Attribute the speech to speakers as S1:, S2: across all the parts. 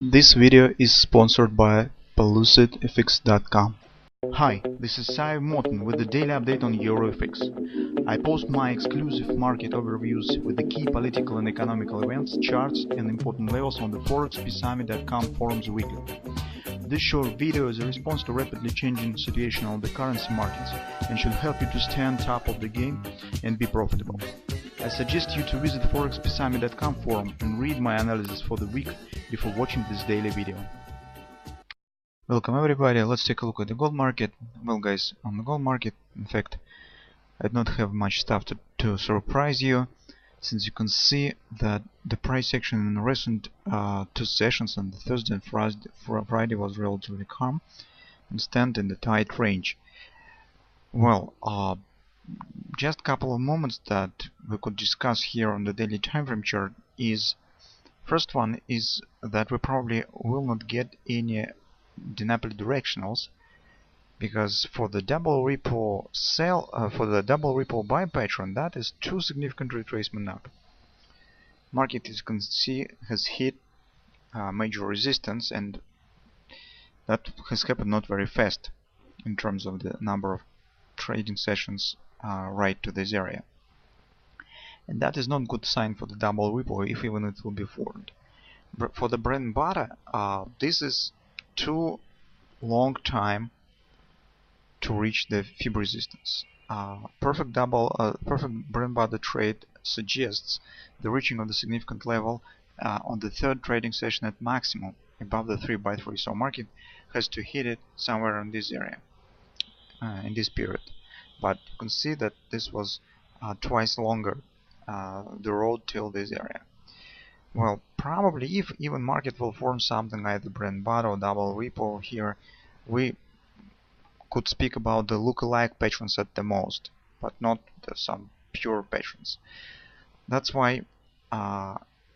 S1: This video is sponsored by PelucidFX.com. Hi, this is Sive Morten with the daily update on EuroFX. I post my exclusive market overviews with the key political and economical events, charts and important levels on the ForexPeaceArmy.com forums weekly. This short video is a response to rapidly changing situation on the currency markets and should help you to stay on top of the game and be profitable. I suggest you to visit ForexPeaceArmy.com forum and read my analysis for the week before watching this daily video. Welcome everybody, let's take a look at the gold market. Well guys, on the gold market, in fact, I do not have much stuff to surprise you, since you can see that the price action in the recent two sessions on the Thursday and Friday was relatively calm and stand in the tight range. Well, just a couple of moments that we could discuss here on the daily time frame chart is, first one is that we probably will not get any dynamic directionals, because for the double repo sell, for the double repo buy pattern, that is two significant retracement up. Market, as you can see, has hit major resistance, and that has happened not very fast in terms of the number of trading sessions right to this area, and that is not good sign for the double repo, if even it will be formed. For the bread and butter, this is too long time to reach the fib resistance. Perfect bread and butter trade suggests the reaching of the significant level on the third trading session at maximum above the 3x3, so market has to hit it somewhere in this area in this period. But you can see that this was twice longer the road till this area. Well, probably if even market will form something like the bread and butter or double repo here, we could speak about the lookalike patterns at the most, but not some pure patterns. That's why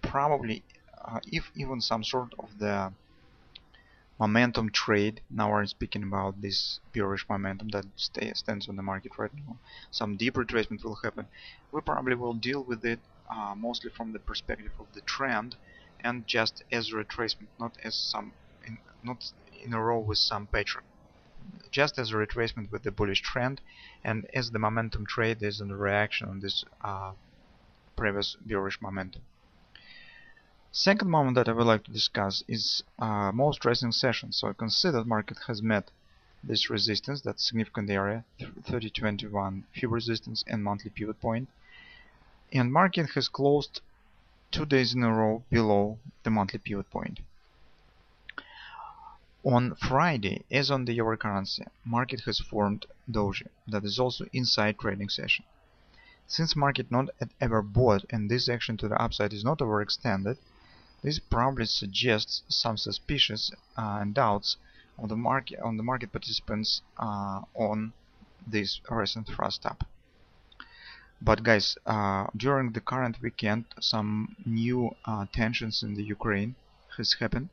S1: probably if even some sort of the momentum trade, now we're speaking about this bearish momentum that stands on the market right now, some deep retracement will happen. We probably will deal with it mostly from the perspective of the trend and just as a retracement, not in a row with some pattern, just as a retracement with the bullish trend, and as the momentum trade is in reaction on this previous bearish momentum. Second moment that I would like to discuss is most recent session. So I can see that market has met this resistance, that significant area, 3021 fib resistance and monthly pivot point, and market has closed 2 days in a row below the monthly pivot point. On Friday, as on the euro currency, market has formed doji that is also inside trading session. Since market not ever bought and this action to the upside is not overextended, this probably suggests some suspicions and doubts on the market participants on this recent thrust up. But guys, during the current weekend, some new tensions in the Ukraine has happened,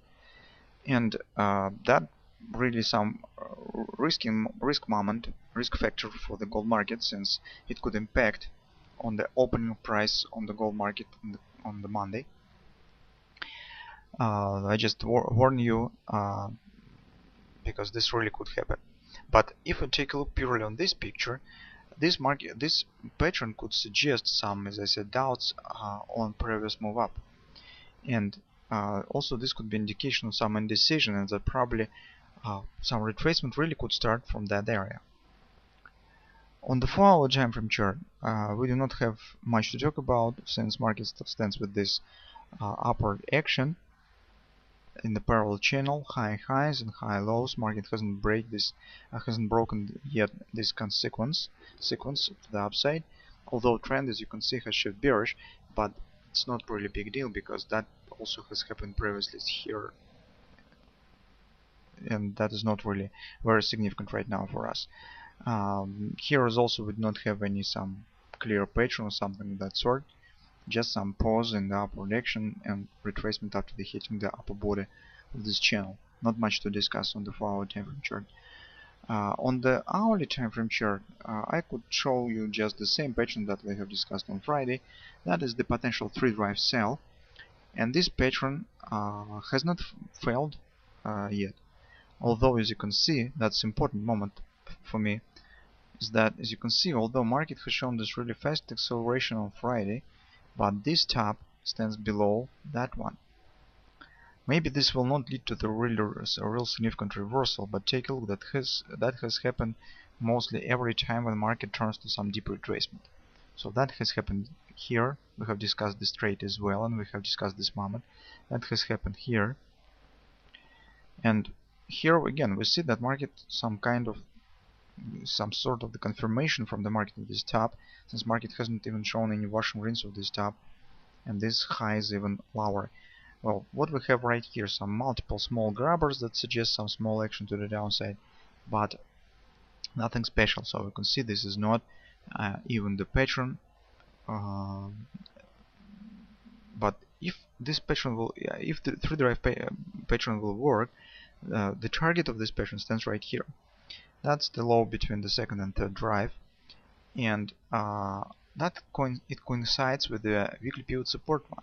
S1: and that really some risk factor for the gold market, since it could impact on the opening price on the gold market on the Monday. I just warn you because this really could happen. But if we take a look purely on this picture, this pattern could suggest some, as I said, doubts on previous move up, and also this could be indication of some indecision, and that probably some retracement really could start from that area. On the 4-hour time frame chart, we do not have much to talk about, since market stands with this upward action in the parallel channel, high highs and high lows. Market hasn't broken yet this sequence to the upside, although trend, as you can see, has shifted bearish, but it's not really a big deal because that also has happened previously here, and that is not really very significant right now for us. Here is also we do not have some clear pattern or something of that sort, just some pause in the upward action and retracement after the hitting the upper body of this channel. Not much to discuss on the 4-hour time frame chart. On the hourly time frame chart, I could show you just the same pattern that we have discussed on Friday. That is the potential 3-drive sell, and this pattern has not failed yet. Although, as you can see, that's important moment for me, is that, as you can see, although market has shown this really fast acceleration on Friday, but this top stands below that one. Maybe this will not lead to the real significant reversal, but take a look, that has happened mostly every time when market turns to some deep retracement. So that has happened here. We have discussed this trade as well, and we have discussed this moment. That has happened here, and here again we see that market some sort of the confirmation from the market at this top, since market hasn't even shown any washing rings of this top, and this high is even lower. Well, what we have right here, some multiple small grabbers that suggest some small action to the downside, but nothing special. So you can see this is not even the pattern, but if this pattern will, if the 3-drive pattern will work, the target of this pattern stands right here. That's the low between the second and third drive, and it coincides with the weekly pivot support one.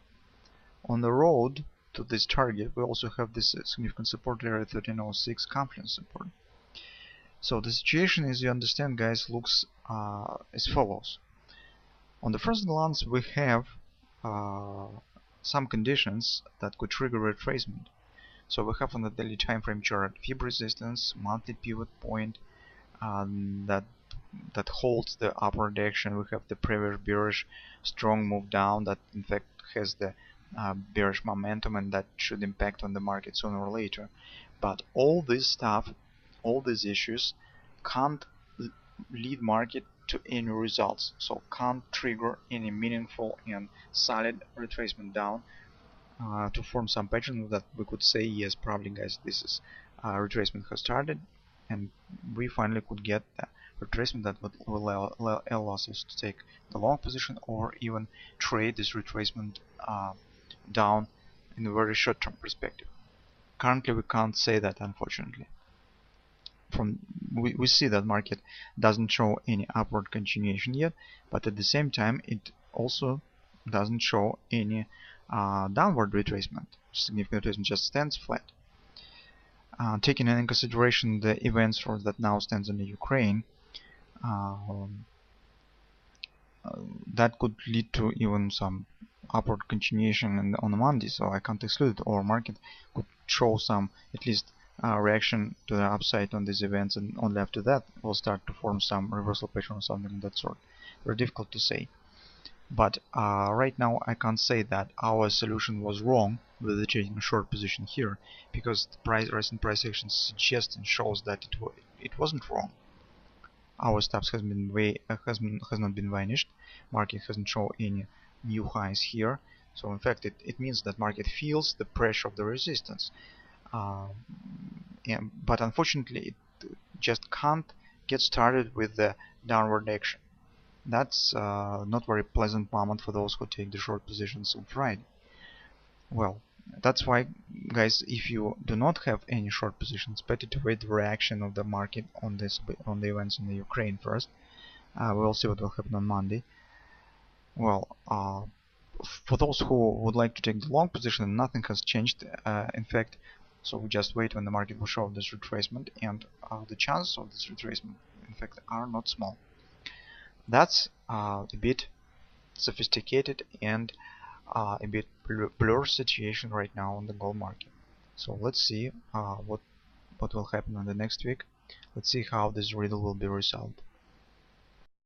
S1: On the road to this target, we also have this significant support area 1306 confluence support. So the situation, as you understand, guys, looks as follows. On the first glance, we have some conditions that could trigger retracement. So we have on the daily time frame chart fib resistance, monthly pivot point that holds the upward direction. We have the previous bearish strong move down that in fact has the bearish momentum, and that should impact on the market sooner or later. But all this stuff, all these issues can't lead market to any results, so can't trigger any meaningful and solid retracement down to form some pattern that we could say, yes, probably guys, this is retracement has started, and we finally could get the retracement that will allow us to take the long position or even trade this retracement down in a very short-term perspective. Currently, we can't say that, unfortunately. We see that market doesn't show any upward continuation yet, but at the same time, it also doesn't show any downward retracement. Significant retracement, just stands flat. Taking into consideration the events that now stands in the Ukraine, that could lead to even some upward continuation on Monday, so I can't exclude it, or market could show some at least reaction to the upside on these events, and only after that will start to form some reversal pattern or something of that sort. Very difficult to say. But right now I can't say that our solution was wrong with the taking a short position here, because the recent price action suggests and shows that it wasn't wrong. Our stops has not been vanished. Market hasn't shown any new highs here. So in fact it means that market feels the pressure of the resistance. But unfortunately it just can't get started with the downward action. That's not very pleasant moment for those who take the short positions on Friday. Well, that's why, guys, if you do not have any short positions, better to wait the reaction of the market on the events in the Ukraine first. We'll see what will happen on Monday. Well, for those who would like to take the long position, nothing has changed. In fact, so we just wait when the market will show this retracement, and the chances of this retracement, in fact, are not small. That's a bit sophisticated and a bit blurred situation right now on the gold market. So let's see what will happen in the next week. Let's see how this riddle will be resolved.